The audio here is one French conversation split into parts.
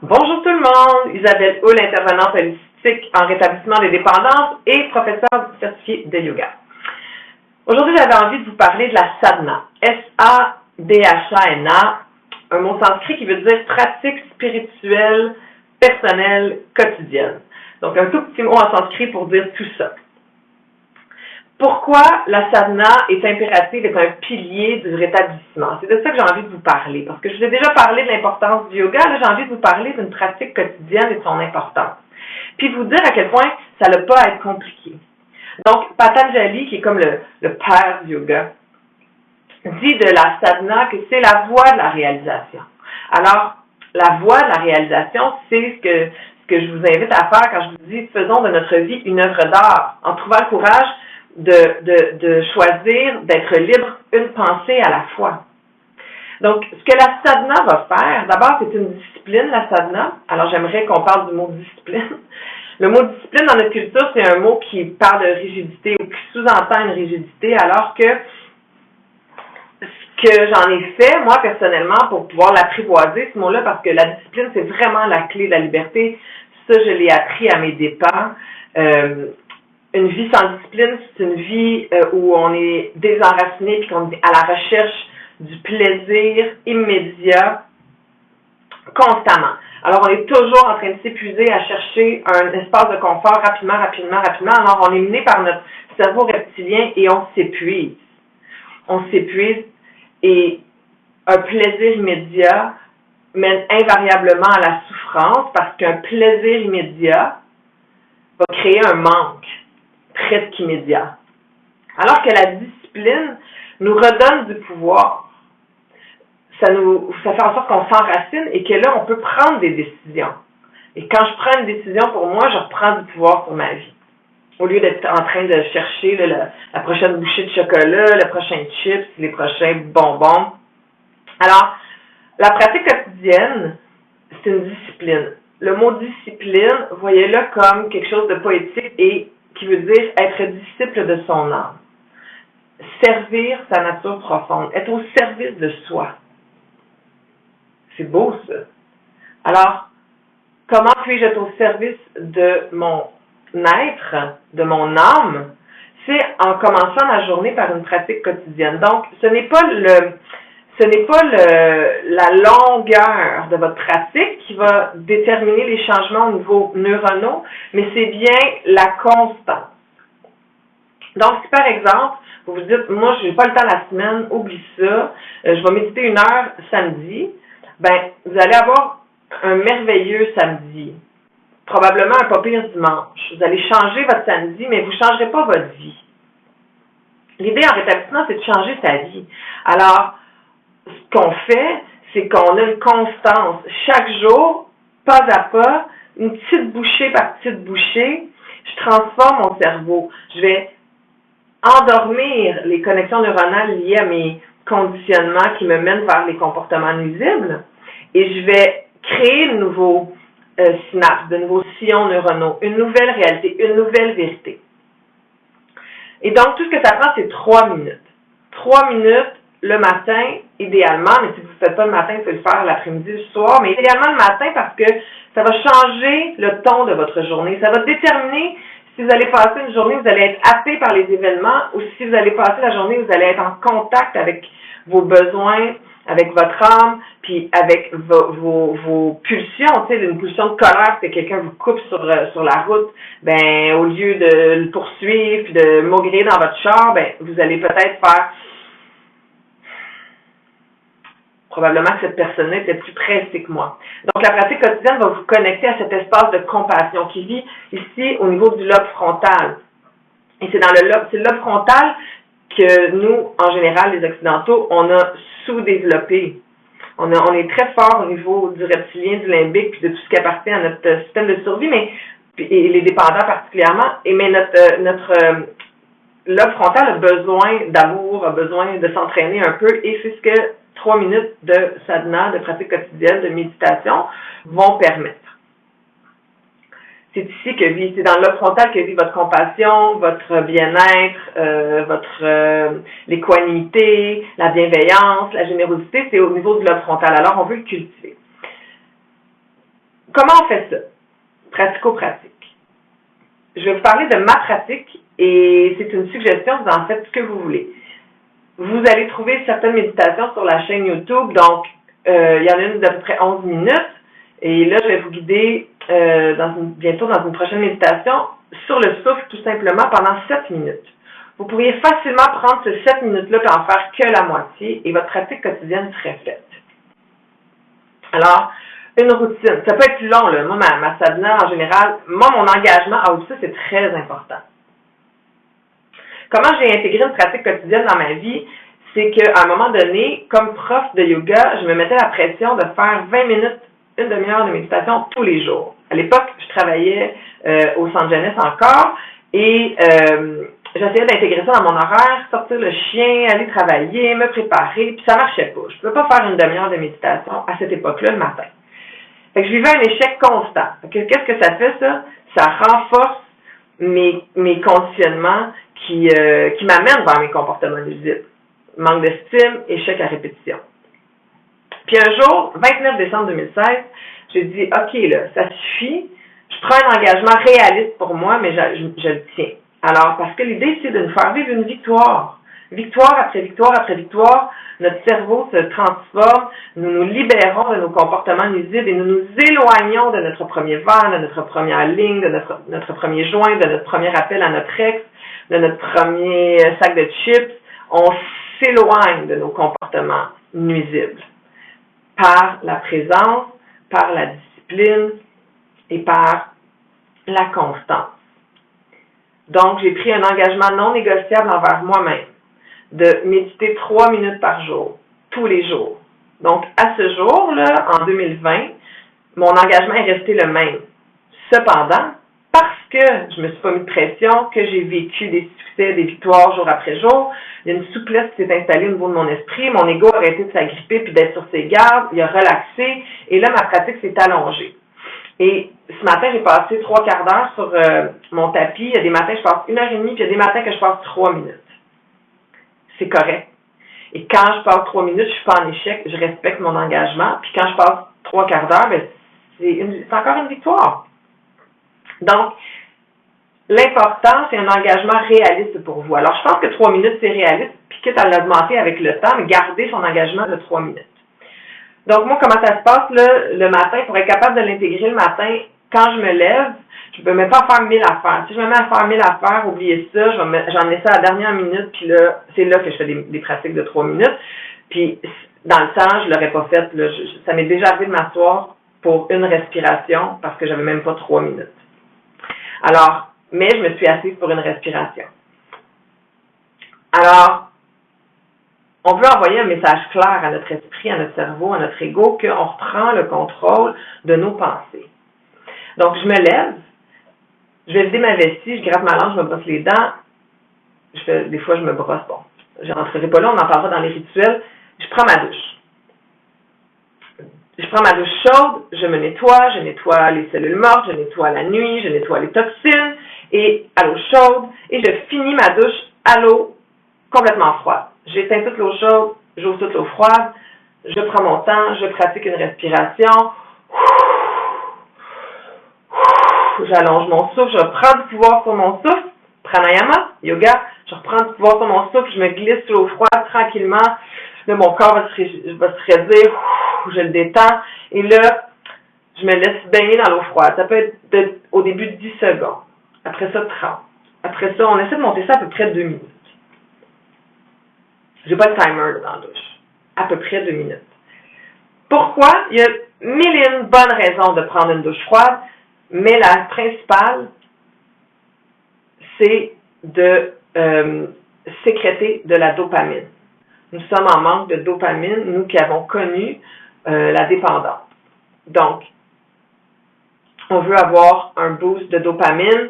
Bonjour tout le monde, Isabelle Hull, intervenante holistique en rétablissement des dépendances et professeure certifiée de yoga. Aujourd'hui, j'avais envie de vous parler de la sadhana, S-A-D-H-A-N-A, un mot sanskrit qui veut dire pratique spirituelle, personnelle, quotidienne. Donc un tout petit mot en sanskrit pour dire tout ça. Pourquoi la sadhana est impérative, est un pilier du rétablissement? C'est de ça que j'ai envie de vous parler. Parce que je vous ai déjà parlé de l'importance du yoga, là j'ai envie de vous parler d'une pratique quotidienne et de son importance. Puis vous dire à quel point ça n'a pas à être compliqué. Donc, Patanjali, qui est comme le père du yoga, dit de la sadhana que c'est la voie de la réalisation. Alors, la voie de la réalisation, c'est ce que je vous invite à faire quand je vous dis faisons de notre vie une œuvre d'art, en trouvant le courage de choisir d'être libre une pensée à la fois. Donc, ce que la sadhana va faire, d'abord, c'est une discipline, la sadhana. Alors, j'aimerais qu'on parle du mot discipline. Le mot discipline dans notre culture, c'est un mot qui parle de rigidité ou qui sous-entend une rigidité, alors que ce que j'en ai fait, moi, personnellement, pour pouvoir l'apprivoiser, ce mot-là, parce que la discipline, c'est vraiment la clé de la liberté. Ça, je l'ai appris à mes dépens. Une vie sans discipline, c'est une vie où on est désenraciné puis qu'on est à la recherche du plaisir immédiat constamment. Alors, on est toujours en train de s'épuiser à chercher un espace de confort rapidement. Alors, on est mené par notre cerveau reptilien et on s'épuise. Et un plaisir immédiat mène invariablement à la souffrance parce qu'un plaisir immédiat va créer un manque presque immédiat. Alors que la discipline nous redonne du pouvoir. Ça fait en sorte qu'on s'enracine et que là, on peut prendre des décisions. Et quand je prends une décision pour moi, je reprends du pouvoir sur ma vie. Au lieu d'être en train de chercher la prochaine bouchée de chocolat, le prochain chips, les prochains bonbons. Alors, la pratique quotidienne, c'est une discipline. Le mot discipline, voyez-le comme quelque chose de poétique et qui veut dire être disciple de son âme. Servir sa nature profonde, être au service de soi. C'est beau, ça. Alors, comment puis-je être au service de mon être, de mon âme? C'est en commençant ma journée par une pratique quotidienne. Donc, ce n'est pas la longueur de votre pratique qui va déterminer les changements au niveau neuronaux, mais c'est bien la constance. Donc, si par exemple, vous vous dites, moi, je n'ai pas le temps la semaine, oublie ça, je vais méditer 1 heure samedi, ben, vous allez avoir un merveilleux samedi. Probablement un pas pire dimanche. Vous allez changer votre samedi, mais vous ne changerez pas votre vie. L'idée en rétablissement, c'est de changer sa vie. Alors, ce qu'on fait, c'est qu'on a une constance. Chaque jour, pas à pas, une petite bouchée par petite bouchée, je transforme mon cerveau. Je vais endormir les connexions neuronales liées à mes conditionnements qui me mènent vers les comportements nuisibles et je vais créer de nouveaux synapses, de nouveaux sillons neuronaux, une nouvelle réalité, une nouvelle vérité. Et donc, tout ce que ça prend, c'est 3 minutes. 3 minutes le matin, idéalement, mais si vous ne faites pas le matin, vous pouvez le faire l'après-midi, le soir, mais idéalement le matin parce que ça va changer le ton de votre journée. Ça va déterminer si vous allez passer une journée, vous allez être happé par les événements ou si vous allez passer la journée, vous allez être en contact avec vos besoins, avec votre âme, puis avec vos pulsions. Tu sais, une pulsion de colère, c'est que quelqu'un vous coupe sur la route, ben au lieu de le poursuivre puis de maugréer dans votre char, ben vous allez peut-être faire probablement que cette personne-là était plus pressée que moi. Donc, la pratique quotidienne va vous connecter à cet espace de compassion qui vit ici au niveau du lobe frontal. Et c'est le lobe frontal que nous, en général, les Occidentaux, on a sous-développé. On est très fort au niveau du reptilien, du limbique, puis de tout ce qui appartient à notre système de survie, et les dépendants particulièrement. Mais notre lobe frontal a besoin d'amour, a besoin de s'entraîner un peu, et c'est ce que 3 minutes de sadhana, de pratique quotidienne, de méditation vont permettre. C'est ici c'est dans le lobe frontal que vit votre compassion, votre bien-être, l'équanimité, la bienveillance, la générosité, c'est au niveau du lobe frontal. Alors, on veut le cultiver. comment on fait ça? Pratico-pratique. Je vais vous parler de ma pratique et c'est une suggestion, vous en faites ce que vous voulez. Vous allez trouver certaines méditations sur la chaîne YouTube, donc il y en a une d'à peu près 11 minutes et là je vais vous guider bientôt dans une prochaine méditation sur le souffle tout simplement pendant 7 minutes. Vous pourriez facilement prendre ces 7 minutes-là et en faire que la moitié et votre pratique quotidienne serait faite. Alors, une routine. Ça peut être plus long, là. Moi, ma sadhana, en général, mon engagement, ça, c'est très important. Comment j'ai intégré une pratique quotidienne dans ma vie? C'est qu'à un moment donné, comme prof de yoga, je me mettais la pression de faire 20 minutes, une demi-heure de méditation tous les jours. À l'époque, je travaillais au centre jeunesse encore et j'essayais d'intégrer ça dans mon horaire, sortir le chien, aller travailler, me préparer, puis ça marchait pas. Je ne pouvais pas faire une demi-heure de méditation à cette époque-là le matin. Fait que je vivais un échec constant. Qu'est-ce que ça fait, ça? Ça renforce mes conditionnements qui m'amènent vers mes comportements nuisibles. Manque d'estime, échec à répétition. Puis un jour, 29 décembre 2016, j'ai dit, OK, là, ça suffit. Je prends un engagement réaliste pour moi, mais je le tiens. Alors, parce que l'idée, c'est de nous faire vivre une victoire. Victoire après victoire après victoire, notre cerveau se transforme, nous nous libérons de nos comportements nuisibles et nous nous éloignons de notre premier verre, de notre première ligne, de notre premier joint, de notre premier appel à notre ex, de notre premier sac de chips. On s'éloigne de nos comportements nuisibles par la présence, par la discipline et par la constance. Donc, j'ai pris un engagement non négociable envers moi-même de méditer 3 minutes par jour, tous les jours. Donc, à ce jour-là, en 2020, mon engagement est resté le même. Cependant, parce que je me suis pas mis de pression, que j'ai vécu des succès, des victoires jour après jour, il y a une souplesse qui s'est installée au niveau de mon esprit, mon ego a arrêté de s'agripper puis d'être sur ses gardes, il a relaxé, et là, ma pratique s'est allongée. Et ce matin, j'ai passé 3 quarts d'heure sur mon tapis. Il y a des matins, je passe 1h30, puis il y a des matins que je passe 3 minutes. C'est correct. Et quand je passe 3 minutes, je suis pas en échec, je respecte mon engagement. Puis quand je passe 3 quarts d'heure, ben, c'est encore une victoire. Donc, l'important, c'est un engagement réaliste pour vous. Alors, je pense que 3 minutes, c'est réaliste, puis quitte à l'augmenter avec le temps, mais garder son engagement de 3 minutes. Donc, moi, comment ça se passe, là, le matin, pour être capable de l'intégrer le matin, quand je me lève, je ne me mets pas à faire 1000 affaires. Si je me mets à faire 1000 affaires, oubliez ça, j'en mets ça à la dernière minute, puis là, c'est là que je fais des pratiques de 3 minutes. Puis, dans le temps, je ne l'aurais pas fait. Là, ça m'est déjà arrivé de m'asseoir pour une respiration parce que j'avais même pas 3 minutes. Alors, mais je me suis assise pour une respiration. Alors, on veut envoyer un message clair à notre esprit, à notre cerveau, à notre ego, qu'on reprend le contrôle de nos pensées. Donc, je me lève, je vais vider ma vessie, je gratte ma langue, je me brosse les dents. Des fois, je me brosse. Bon, je rentrerai pas là, on en parlera dans les rituels. Je prends ma douche. Je prends ma douche chaude, je nettoie les cellules mortes, je nettoie la nuit, je nettoie les toxines, et à l'eau chaude, et je finis ma douche à l'eau complètement froide. J'éteins toute l'eau chaude, j'ouvre toute l'eau froide, je prends mon temps, je pratique une respiration, j'allonge mon souffle, je reprends du pouvoir sur mon souffle, pranayama, yoga, je reprends du pouvoir sur mon souffle, je me glisse sur l'eau froide tranquillement, là mon corps va se raidir, je le détends, et là, je me laisse baigner dans l'eau froide. Ça peut être au début de 10 secondes, après ça 30. Après ça, on essaie de monter ça à peu près 2 minutes. J'ai pas de timer là, dans la douche. À peu près 2 minutes. Pourquoi? Il y a 1001 bonnes raisons de prendre une douche froide, mais la principale, c'est de sécréter de la dopamine. Nous sommes en manque de dopamine, nous qui avons connu la dépendance. Donc, on veut avoir un boost de dopamine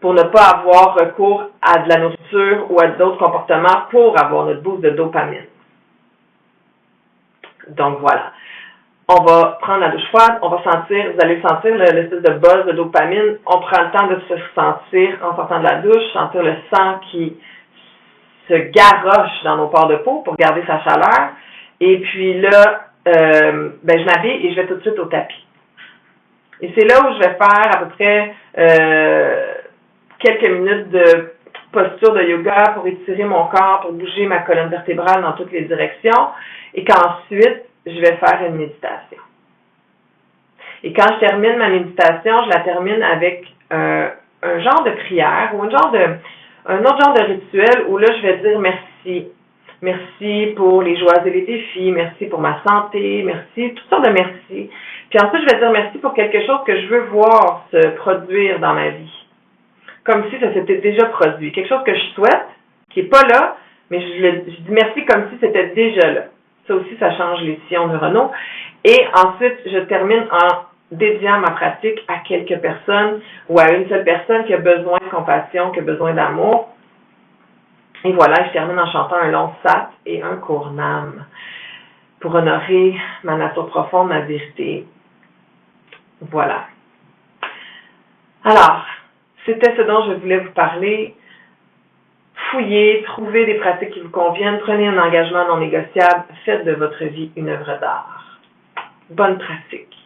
pour ne pas avoir recours à de la nourriture ou à d'autres comportements pour avoir notre boost de dopamine. Donc voilà. On va prendre la douche froide, on va sentir, vous allez sentir l'espèce de buzz de dopamine. On prend le temps de se sentir en sortant de la douche, sentir le sang qui se garoche dans nos pores de peau pour garder sa chaleur. Et puis là, je m'habille et je vais tout de suite au tapis. Et c'est là où je vais faire à peu près quelques minutes de posture de yoga pour étirer mon corps, pour bouger ma colonne vertébrale dans toutes les directions, et qu'ensuite, je vais faire une méditation. Et quand je termine ma méditation, je la termine avec un genre de prière ou un autre genre de rituel où là, je vais dire merci. Merci pour les joies et les défis, merci pour ma santé, merci, toutes sortes de merci. Puis ensuite, je vais dire merci pour quelque chose que je veux voir se produire dans ma vie. Comme si ça s'était déjà produit. Quelque chose que je souhaite, qui n'est pas là, mais je dis merci comme si c'était déjà là. Ça aussi, ça change les sillons neuronaux. Et ensuite, je termine en dédiant ma pratique à quelques personnes ou à une seule personne qui a besoin de compassion, qui a besoin d'amour. Et voilà, je termine en chantant un long sat et un court nam pour honorer ma nature profonde, ma vérité. Voilà. Alors, c'était ce dont je voulais vous parler. Fouillez, trouvez des pratiques qui vous conviennent, prenez un engagement non négociable, faites de votre vie une œuvre d'art. Bonne pratique.